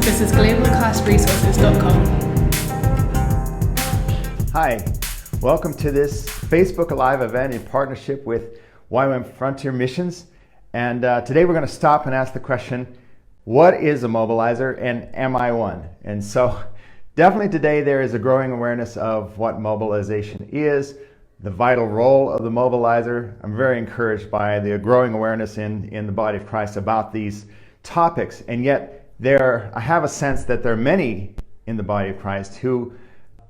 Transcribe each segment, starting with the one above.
This is globalcastresources.com. Hi, welcome to this Facebook Alive event in partnership with YWAM Frontier Missions. And today we're going to stop and ask the question, what is a mobilizer and am I one? And so definitely today there is a growing awareness of what mobilization is, the vital role of the mobilizer. I'm very encouraged by the growing awareness in the body of Christ about these topics. And yet I have a sense that there are many in the body of Christ who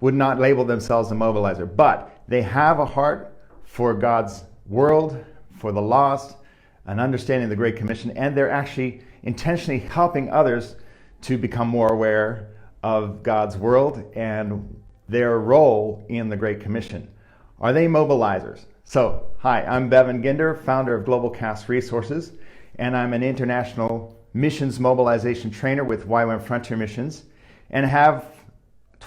would not label themselves a mobilizer, but they have a heart for God's world, for the lost, an understanding of the Great Commission, and they're actually intentionally helping others to become more aware of God's world and their role in the Great Commission. Are they mobilizers? So, hi, I'm Bevan Ginder, founder of Global Cast Resources, and I'm an international missions mobilization trainer with YWAM Frontier Missions, and have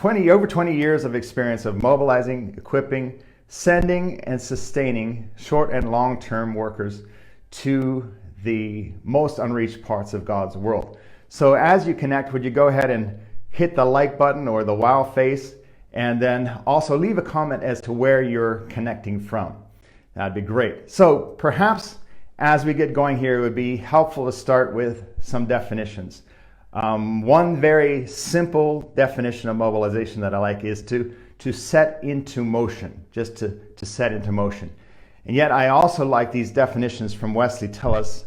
over 20 years of experience of mobilizing, equipping, sending, and sustaining short and long-term workers to the most unreached parts of God's world. So as you connect, would you go ahead and hit the like button or the wow face, and then also leave a comment as to where you're connecting from. That'd be great. So perhaps as we get going here, it would be helpful to start with some definitions. One very simple definition of mobilization that I like is to set into motion, just to set into motion. And yet I also like these definitions from Wesley Tillis.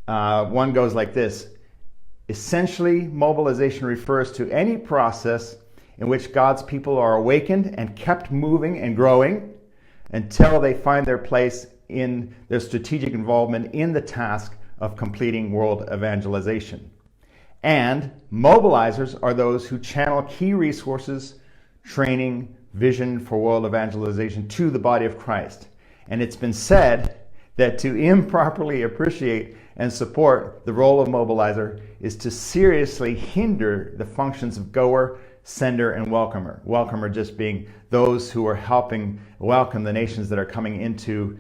One goes like this: essentially, mobilization refers to any process in which God's people are awakened and kept moving and growing until they find their place in their strategic involvement in the task of completing world evangelization. And mobilizers are those who channel key resources, training, vision for world evangelization to the body of Christ. And it's been said that to improperly appreciate and support the role of mobilizer is to seriously hinder the functions of goer, sender, and welcomer. Welcomer just being those who are helping welcome the nations that are coming into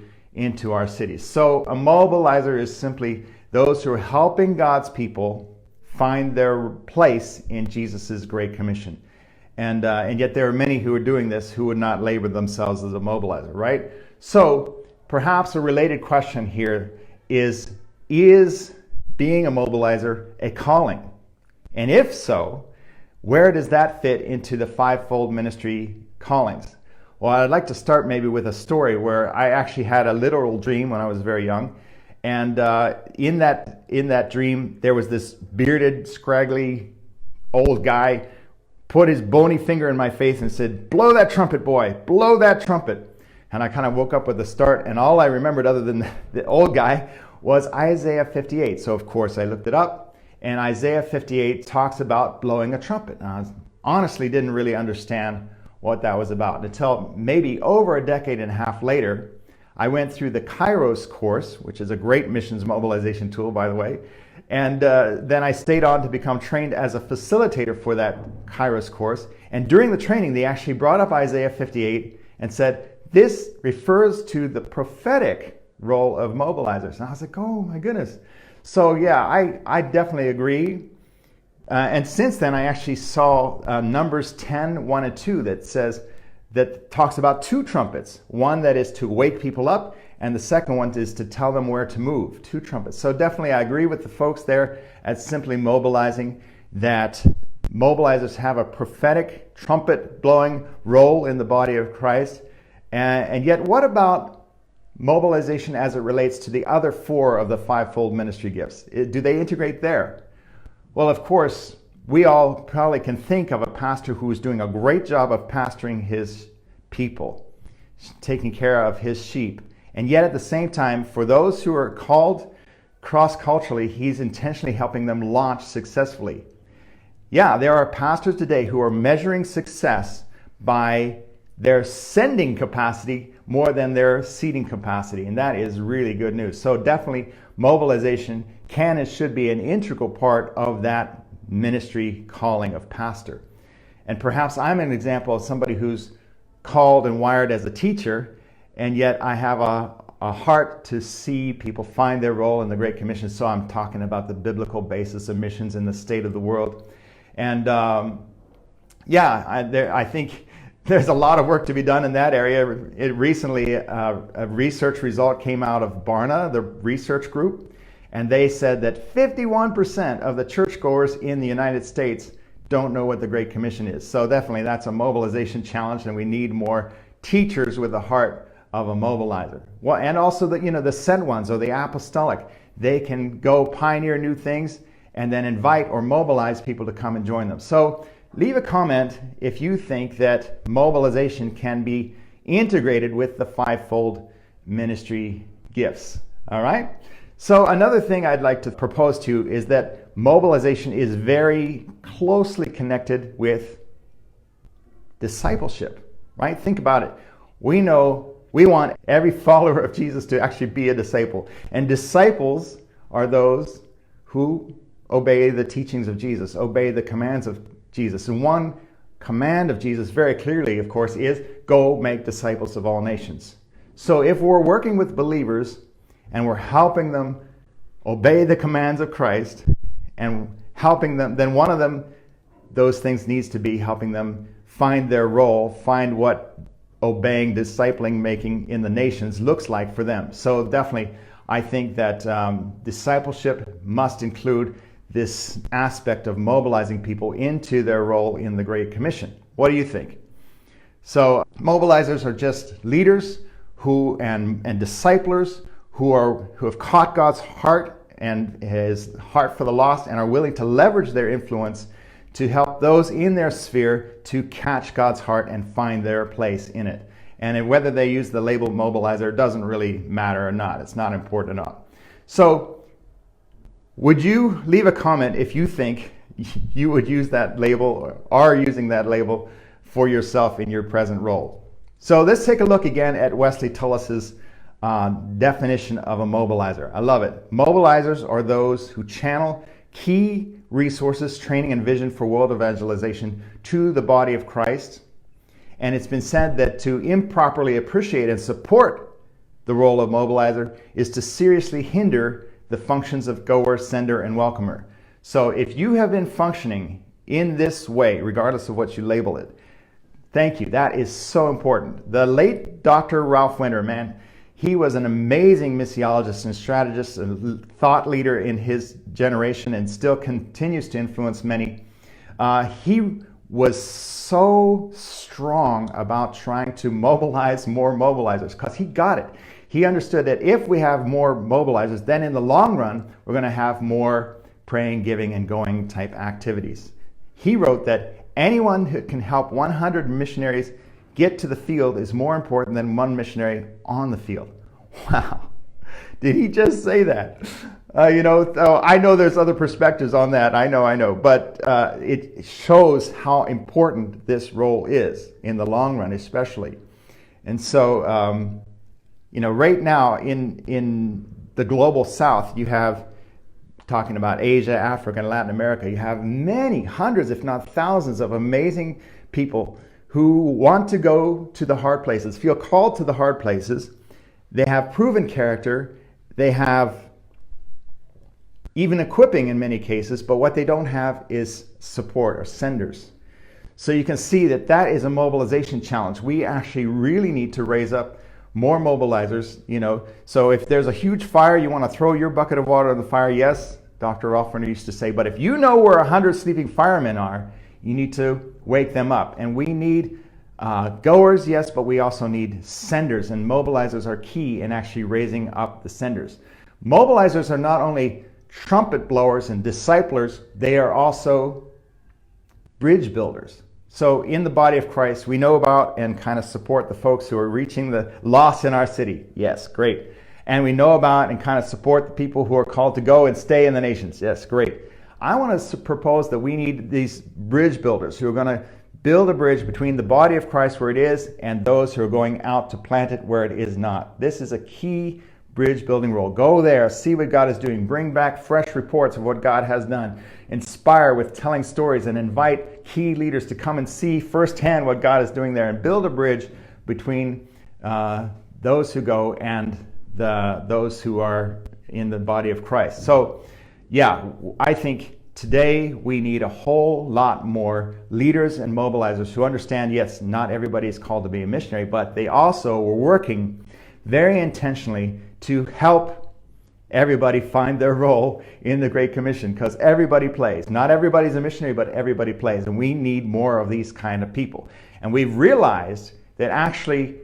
our cities. So a mobilizer is simply those who are helping God's people find their place in Jesus' Great Commission. And yet there are many who are doing this who would not label themselves as a mobilizer, right? So perhaps a related question here is being a mobilizer a calling? And if so, where does that fit into the fivefold ministry callings? Well, I'd like to start maybe with a story where I actually had a literal dream when I was very young. And in that dream, there was this bearded, scraggly old guy put his bony finger in my face and said, "Blow that trumpet, boy, blow that trumpet." And I kind of woke up with a start, and all I remembered other than the old guy was Isaiah 58. So of course I looked it up, and Isaiah 58 talks about blowing a trumpet. And I honestly didn't really understand what that was about until maybe over a decade and a half later. I went through the Kairos course, which is a great missions mobilization tool, by the way. And then I stayed on to become trained as a facilitator for that Kairos course. And during the training, they actually brought up Isaiah 58 and said, this refers to the prophetic role of mobilizers. And I was like, oh my goodness. So yeah, I definitely agree. And since then, I actually saw Numbers 10, 1 and 2 that talks about two trumpets. One that is to wake people up, and the second one is to tell them where to move. Two trumpets. So definitely I agree with the folks there at Simply Mobilizing that mobilizers have a prophetic trumpet blowing role in the body of Christ. And yet what about mobilization as it relates to the other four of the fivefold ministry gifts? Do they integrate there? Well, of course, we all probably can think of a pastor who is doing a great job of pastoring his people, taking care of his sheep. And yet at the same time, for those who are called cross-culturally, he's intentionally helping them launch successfully. Yeah, there are pastors today who are measuring success by their sending capacity more than their seating capacity. And that is really good news. So definitely mobilization can and should be an integral part of that ministry calling of pastor. And perhaps I'm an example of somebody who's called and wired as a teacher, and yet I have a heart to see people find their role in the Great Commission. So I'm talking about the biblical basis of missions in the state of the world. And I think there's a lot of work to be done in that area. Recently, a research result came out of Barna, the research group, and they said that 51% of the churchgoers in the United States don't know what the Great Commission is. So definitely that's a mobilization challenge, and we need more teachers with the heart of a mobilizer. Well, and also the sent ones, or the apostolic, they can go pioneer new things and then invite or mobilize people to come and join them. So leave a comment if you think that mobilization can be integrated with the fivefold ministry gifts. All right? So another thing I'd like to propose to you is that mobilization is very closely connected with discipleship, right? Think about it. We know we want every follower of Jesus to actually be a disciple. And disciples are those who obey the teachings of Jesus, obey the commands of Jesus. And one command of Jesus very clearly, of course, is go make disciples of all nations. So if we're working with believers and we're helping them obey the commands of Christ and helping them, then one of them, those things needs to be helping them find their role, find what obeying, discipling, making in the nations looks like for them. So definitely, I think that discipleship must include this aspect of mobilizing people into their role in the Great Commission. What do you think? So mobilizers are just leaders and disciplers who have caught God's heart and his heart for the lost and are willing to leverage their influence to help those in their sphere to catch God's heart and find their place in it. And whether they use the label mobilizer doesn't really matter or not. It's not important at all. So would you leave a comment if you think you would use that label or are using that label for yourself in your present role? So let's take a look again at Wesley Tullis's definition of a mobilizer. I love it. Mobilizers are those who channel key resources, training, and vision for world evangelization to the body of Christ. And it's been said that to improperly appreciate and support the role of mobilizer is to seriously hinder the functions of goer, sender, and welcomer. So if you have been functioning in this way, regardless of what you label it, thank you. That is so important. The late Dr. Ralph Winter, man, he was an amazing missiologist and strategist and thought leader in his generation and still continues to influence many. He was so strong about trying to mobilize more mobilizers because he got it. He understood that if we have more mobilizers, then in the long run, we're going to have more praying, giving, and going type activities. He wrote that anyone who can help 100 missionaries get to the field is more important than one missionary on the field. Wow. Did he just say that? I know there's other perspectives on that. I know. But it shows how important this role is in the long run, especially. And so, right now in the global South, you have, talking about Asia, Africa, and Latin America, you have many, hundreds, if not thousands of amazing people who want to go to the hard places, feel called to the hard places. They have proven character. They have even equipping in many cases, but what they don't have is support or senders. So you can see that is a mobilization challenge. We actually really need to raise up more mobilizers, So if there's a huge fire, you want to throw your bucket of water on the fire, yes, Dr. Ralph Winter used to say, but if you know where 100 sleeping firemen are, you need to wake them up. And we need goers, yes, but we also need senders, and mobilizers are key in actually raising up the senders. Mobilizers are not only trumpet blowers and disciplers, they are also bridge builders. So in the body of Christ, we know about and kind of support the folks who are reaching the lost in our city. Yes, great. And we know about and kind of support the people who are called to go and stay in the nations. Yes, great. I want to propose that we need these bridge builders who are going to build a bridge between the body of Christ where it is and those who are going out to plant it where it is not. This is a key bridge building role. Go there, see what God is doing, bring back fresh reports of what God has done, inspire with telling stories, and invite key leaders to come and see firsthand what God is doing there, and build a bridge between those who go and those who are in the body of Christ. So yeah, I think today we need a whole lot more leaders and mobilizers who understand, yes, not everybody is called to be a missionary, but they also were working very intentionally to help everybody find their role in the Great Commission, because everybody plays. Not everybody's a missionary, but everybody plays, and we need more of these kind of people. And we've realized that actually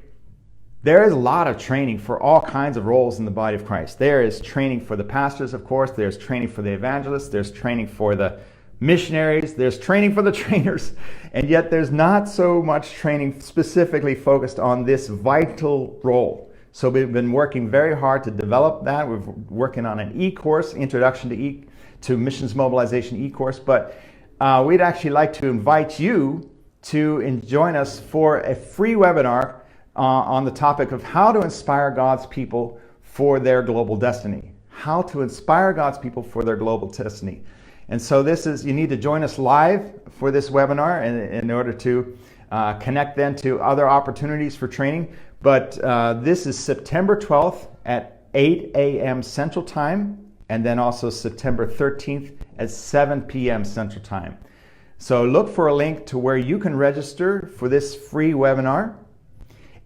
there is a lot of training for all kinds of roles in the body of Christ. There is training for the pastors, of course. There's training for the evangelists. There's training for the missionaries. There's training for the trainers. And yet there's not so much training specifically focused on this vital role. So we've been working very hard to develop that. We're working on an e-course, Introduction to Missions Mobilization e-course. But we'd actually like to invite you to join us for a free webinar on the topic of how to inspire God's people for their global destiny. How to inspire God's people for their global destiny. And so you need to join us live for this webinar in order to connect then to other opportunities for training. But this is September 12th at 8 a.m. Central Time, and then also September 13th at 7 p.m. Central Time. So look for a link to where you can register for this free webinar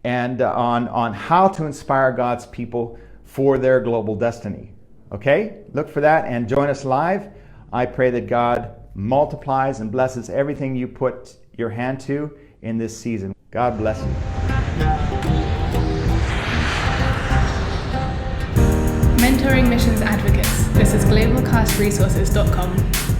and on how to inspire God's people for their global destiny. Okay? Look for that and join us live. I pray that God multiplies and blesses everything you put your hand to in this season. God bless you. Mentoring Missions Advocates. This is globalcastresources.com.